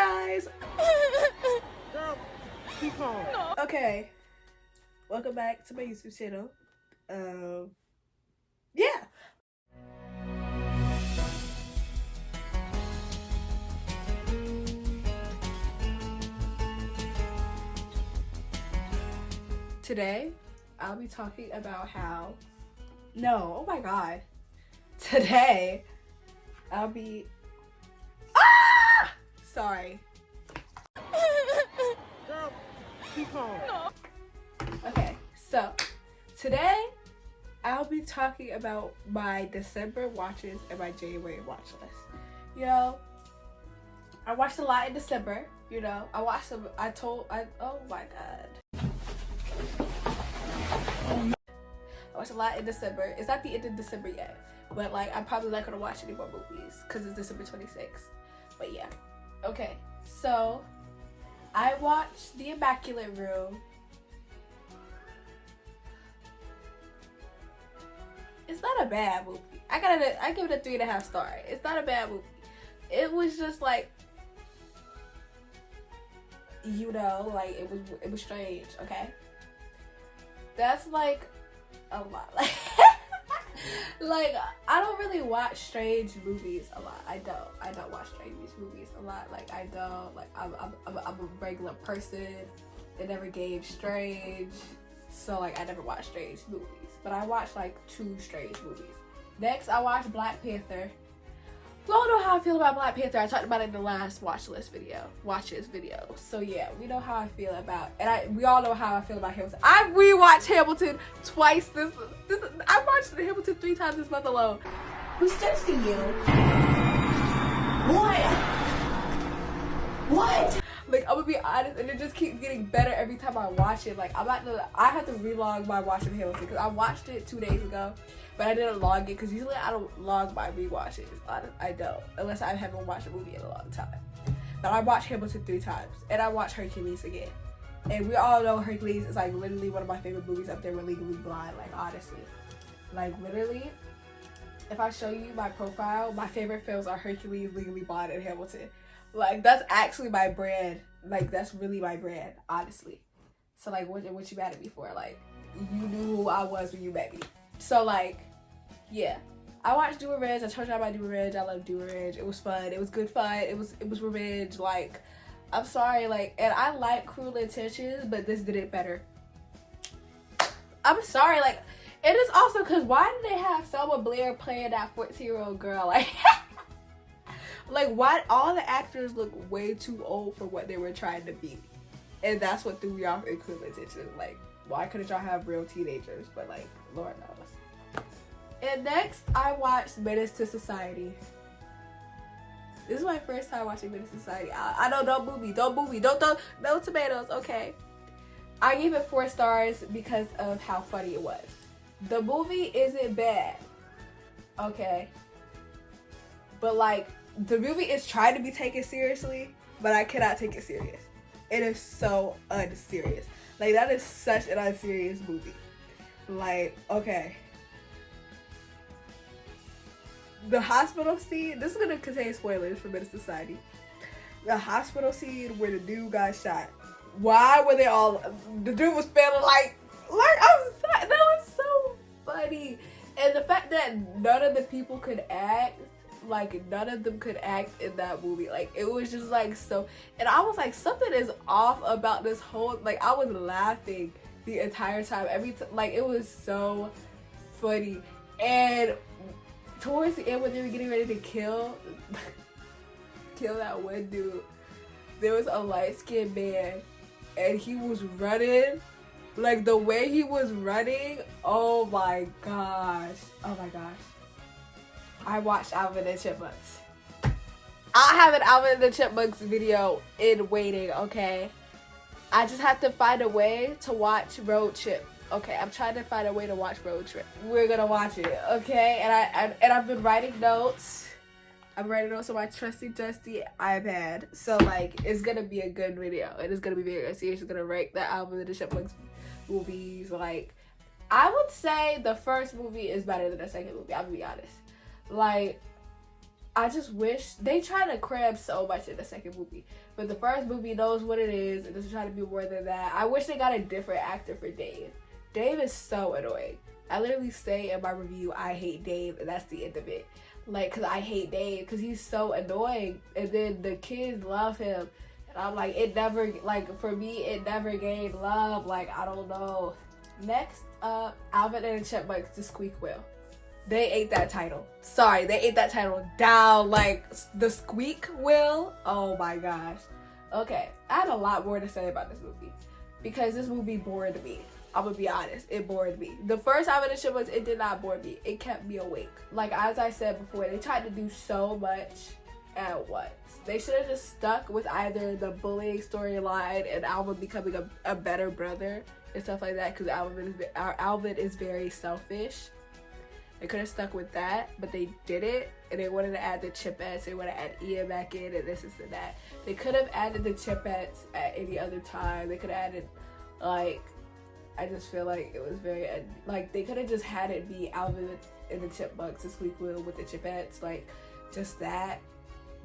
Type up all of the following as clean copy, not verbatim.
guys. Girl, keep calm. Okay, welcome back to my YouTube channel. Yeah. Today, I'll be talking about how. No, oh my god. Today, I'll be. Ah! Sorry. Girl, keep calm. Okay, so today I'll be talking about my December watches and my January watch list. You know, I watched a lot in December. You know, I watched some. Oh my god. I watched a lot in December. It's not the end of December yet, but like I'm probably not gonna watch any more movies because it's December 26th. But yeah, okay. So I watched The Immaculate Room. It's not a bad movie. I give it a 3.5 stars. It's not a bad movie. It was just like, you know, like it was strange. Okay, that's like a lot. Like I don't really watch strange movies a lot. I don't watch strange movies a lot. Like I don't like I'm a regular person that never gave strange. So like I never watched strange movies. But I watched like 2 strange movies. Next I watched Black Panther. We all know how I feel about Black Panther. I talked about it in the last watches video. So yeah, we know how I feel about, and we all know how I feel about Hamilton. I rewatched Hamilton twice. I watched Hamilton 3 times this month alone. Who's texting you? What? Like I'm gonna be honest, and it just keeps getting better every time I watch it. Like I have to relog my watching Hamilton because I watched it 2 days ago, but I didn't log it because usually I don't log my rewatches. I don't, unless I haven't watched a movie in a long time. But I watched Hamilton 3 times, and I watched Hercules again. And we all know Hercules is like literally one of my favorite movies up there with Legally Blonde. Like honestly, like literally, if I show you my profile, my favorite films are Hercules, Legally Blonde, and Hamilton. Like that's actually my brand. Like that's really my brand, honestly. So like, what you mad at me for? Like, you knew who I was when you met me. So like, yeah. I watched Do Revenge. I told you about Do Revenge. I love Do Revenge. It was fun. It was good fun. It was revenge. Like, I'm sorry. Like, and I like Cruel Intentions, but this did it better. I'm sorry. Like, it is also because why did they have Selma Blair playing that 14-year-old girl? Like. Like, why all the actors look way too old for what they were trying to be, and that's what threw me off in Cruel Intentions. Like, why couldn't y'all have real teenagers? But like, Lord knows. And next, I watched Menace to Society. This is my first time watching Menace to Society. I know, don't boo me, no tomatoes, okay? I gave it 4 stars because of how funny it was. The movie isn't bad, okay? But like, the movie is trying to be taken seriously, but I cannot take it serious. It is so unserious. Like, that is such an unserious movie. Like, okay. The hospital scene, this is going to contain spoilers for Menace Society. The hospital scene where the dude got shot. Why were they all, the dude was feeling like I'm sorry, that was so funny. And the fact that none of the people could act, like none of them could act in that movie. Like it was just like so, and I was like, something is off about this whole, like I was laughing the entire time. Like it was so funny. And towards the end when they were getting ready to kill that one dude, there was a light-skinned man and he was running. Like the way he was running, oh my gosh. I watched Alvin and the Chipmunks. I have an Alvin and the Chipmunks video in waiting, okay? I just have to find a way to watch Road Trip. Okay, I'm trying to find a way to watch Road Trip. We're gonna watch it, okay? And I've been writing notes. I'm writing notes on my trusty dusty iPad. So like, it's gonna be a good video. It is gonna be very serious. It's gonna rank the Alvin and the Chipmunks movies. Like, I would say the first movie is better than the second movie. I'm gonna be honest. Like, I just wish they try to cram so much in the second movie, but the first movie knows what it is and doesn't try to be more than that. I wish they got a different actor for Dave. Dave is so annoying. I literally say in my review, I hate Dave, and that's the end of it. Like, cause I hate Dave, cause he's so annoying, and then the kids love him, and I'm like, it never, like, for me, it never gained love. Like, I don't know. Next up, Alvin and the Chipmunks, the Squeak Wheel. They ate that title. Sorry, they ate that title down. Like, the Squeak Wheel. Oh my gosh. Okay, I had a lot more to say about this movie, because this movie bored me. I'm gonna be honest, it bored me. The first Alvin and the Chipmunks, it did not bore me. It kept me awake. Like, as I said before, they tried to do so much at once. They should have just stuck with either the bullying storyline and Alvin becoming a better brother and stuff like that, because Alvin is very selfish. They could have stuck with that, but they didn't, and they wanted to add the Chipettes. They want to add Ian back in, and this and that. They could have added the Chipettes at any other time. They could have added, like, I just feel like it was very, like, they could have just had it be Alvin and the Chipmunks, the Squeak Wheel with the Chipettes, like, just that,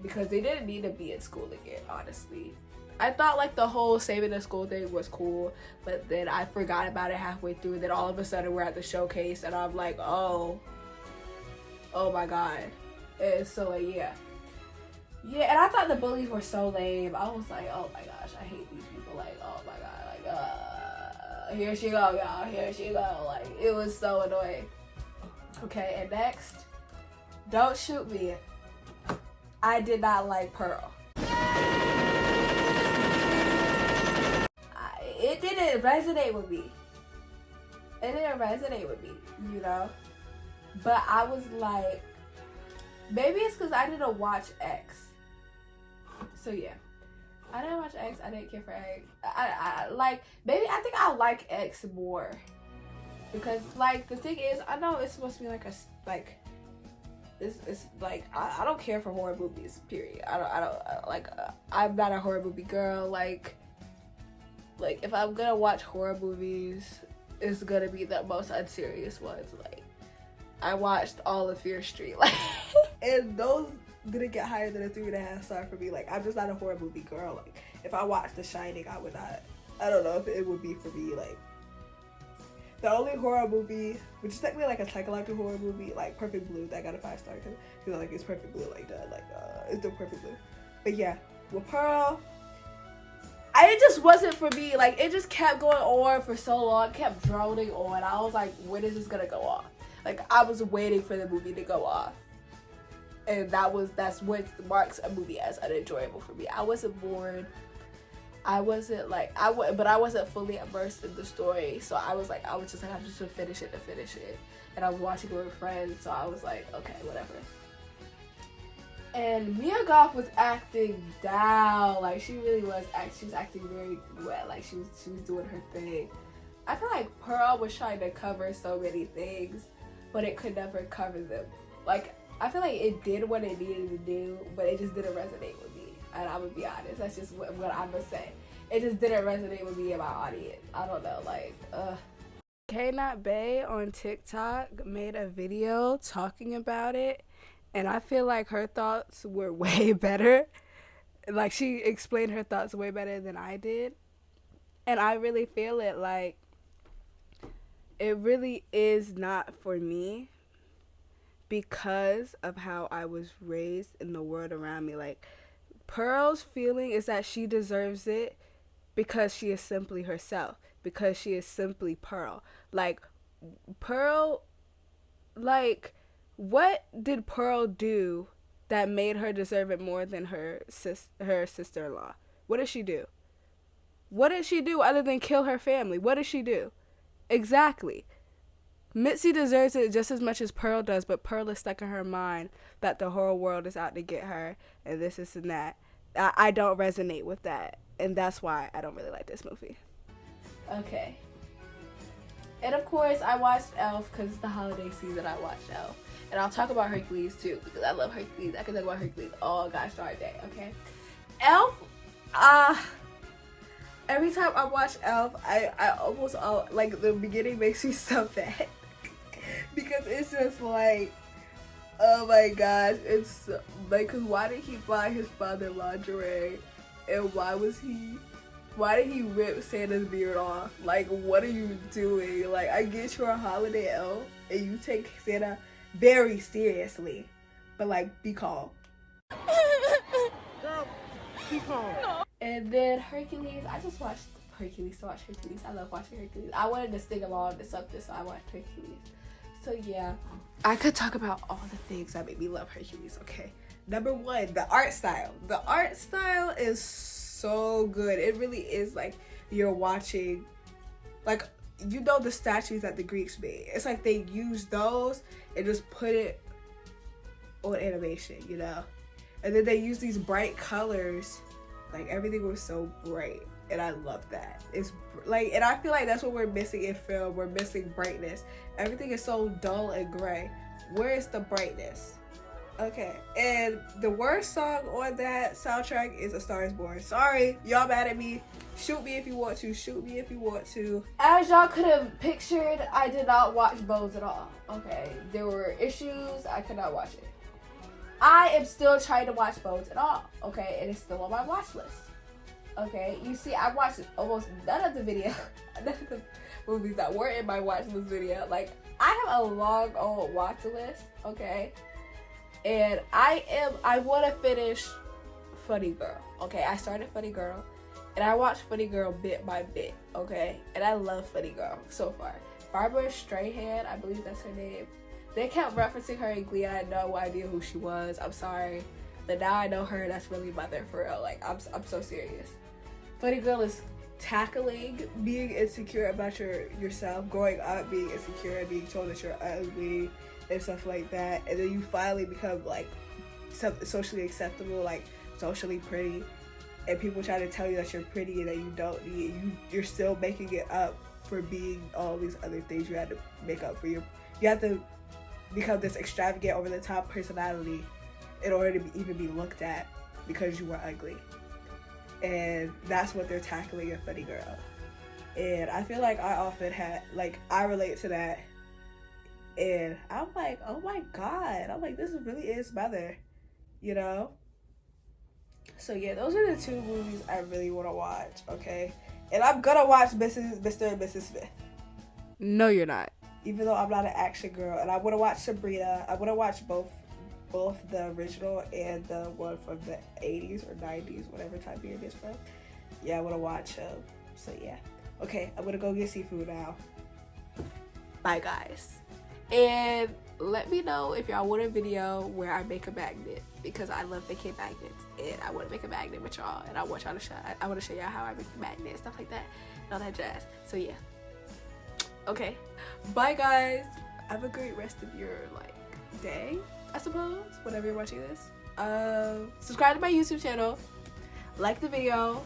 because they didn't need to be in school again, honestly. I thought, like, the whole saving the school thing was cool, but then I forgot about it halfway through, and then all of a sudden we're at the showcase, and I'm like, oh my god. And so, like, yeah, and I thought the bullies were so lame. I was like, oh my gosh, I hate these people. Like, oh my god, like, here she go, y'all, here she go. Like, it was so annoying. Okay, and next, Don't Shoot Me. I did not like Pearl. It didn't resonate with me. It didn't resonate with me, you know? But I was like, maybe it's because I didn't watch X. So yeah, I didn't watch X. I didn't care for X. I like, maybe I think I like X more, because, like, the thing is, I know it's supposed to be like a, like, it's like, I don't care for horror movies, period. I don't like, I'm not a horror movie girl. Like if I'm gonna watch horror movies, it's gonna be the most unserious ones. Like, I watched all of Fear Street, like, and those didn't get higher than a 3.5 star for me. Like, I'm just not a horror movie girl. Like, if I watched The Shining, I would not, I don't know if it would be for me. Like, the only horror movie, which is technically like a psychological horror movie, like Perfect Blue, that got a 5 star too, because, like, it's Perfect Blue like that. Like, it's the Perfect Blue. But yeah, with Pearl, it just wasn't for me. Like, it just kept going on for so long, kept droning on. I was like, when is this gonna go off? Like, I was waiting for the movie to go off, and that's what marks a movie as unenjoyable for me. I wasn't bored. I wasn't like, but I wasn't fully immersed in the story. So I was like, I was just like, I'm just gonna finish it. And I was watching it with friends, so I was like, okay, whatever. And Mia Goth was acting down. Like, she really was. She was acting very well. Like, she was doing her thing. I feel like Pearl was trying to cover so many things, but it could never cover them. Like, I feel like it did what it needed to do, but it just didn't resonate with me. And I'm gonna be honest. That's just what I'm gonna say. It just didn't resonate with me and my audience. I don't know. Like, K-Not Bay on TikTok made a video talking about it, and I feel like her thoughts were way better. Like, she explained her thoughts way better than I did. And I really feel it. Like, it really is not for me because of how I was raised in the world around me. Like, Pearl's feeling is that she deserves it because she is simply herself. Because she is simply Pearl. Like, Pearl, like, what did Pearl do that made her deserve it more than her sister-in-law? What did she do? What did she do other than kill her family? What did she do? Exactly. Mitzi deserves it just as much as Pearl does, but Pearl is stuck in her mind that the whole world is out to get her and this and that. I don't resonate with that, and that's why I don't really like this movie. Okay. And of course, I watched Elf because it's the holiday season. I watched Elf. And I'll talk about Hercules too, because I love Hercules. I can talk about Hercules all gosh darn day, okay? Elf, every time I watch Elf, I almost, like, the beginning makes me so bad. Because it's just like, oh my gosh, it's Like, cause why did he buy his father lingerie? And why did he rip Santa's beard off? Like, what are you doing? Like, I get you're a holiday elf and you take Santa very seriously, but like, be calm. Girl, be calm. And then Hercules, I just watched Hercules to watch Hercules. I love watching Hercules. I wanted to sing along to something, so I watched Hercules. So yeah, I could talk about all the things that made me love Hercules, okay? Number one, the art style. The art style is so good. It really is like you're watching, like, you know, the statues that the Greeks made. It's like they use those and just put it on animation, you know? And then they use these bright colors. Like, everything was so bright, and I love that. It's like, and I feel like that's what we're missing in film. We're missing brightness. Everything is so dull and gray. Where is the brightness? Okay, and the worst song on that soundtrack is A Star Is Born. Sorry, y'all mad at me. Shoot me if you want to. Shoot me if you want to. As y'all could have pictured, I did not watch Bones at all. Okay, there were issues. I could not watch it. I am still trying to watch Bones at all. Okay, and it's still on my watch list. Okay, you see, I watched almost none of the movies that were in my watch list video. Like, I have a long old watch list. Okay. And I want to finish Funny Girl, okay? I started Funny Girl, and I watched Funny Girl bit by bit, okay? And I love Funny Girl so far. Barbara Strahan, I believe that's her name. They kept referencing her in Glee, and I had no idea who she was. I'm sorry. But now I know her, that's really mother for real. Like, I'm so serious. Funny Girl is tackling being insecure about yourself, growing up being insecure and being told that you're ugly, and stuff like that, and then you finally become like socially acceptable, like socially pretty, and people try to tell you that you're pretty and that you don't need it. You're still making it up for being all these other things you had to make up for. You have to become this extravagant, over the top personality in order to even be looked at because you were ugly. And that's what they're tackling in Funny Girl. And I feel like I often I relate to that. And I'm like, oh my God. I'm like, this really is mother, you know? So yeah, those are the two movies I really want to watch, okay? And I'm gonna watch Mr. and Mrs. Smith. No, you're not. Even though I'm not an action girl. And I want to watch Sabrina. I want to watch both the original and the one from the 80s or 90s, whatever time period it is from. Yeah, I want to watch them. So yeah. Okay, I'm gonna go get seafood now. Bye, guys. And let me know if y'all want a video where I make a magnet, because I love making magnets, and I want to make a magnet with y'all, and I want to show y'all how I make the magnet, stuff like that, and all that jazz. So yeah. Okay. Bye, guys. Have a great rest of your day, I suppose, whenever you're watching this. Subscribe to my YouTube channel, like the video,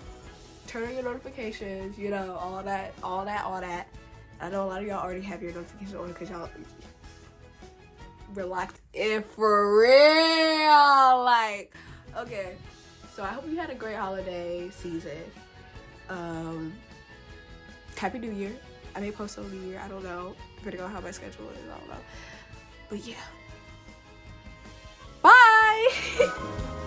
turn on your notifications, you know, all that. I know a lot of y'all already have your notifications on because y'all relaxed in for real. Like, okay. So I hope you had a great holiday season. Happy New Year. I may post on New Year. I don't know. Depending on how my schedule is. I don't know. But yeah. Bye!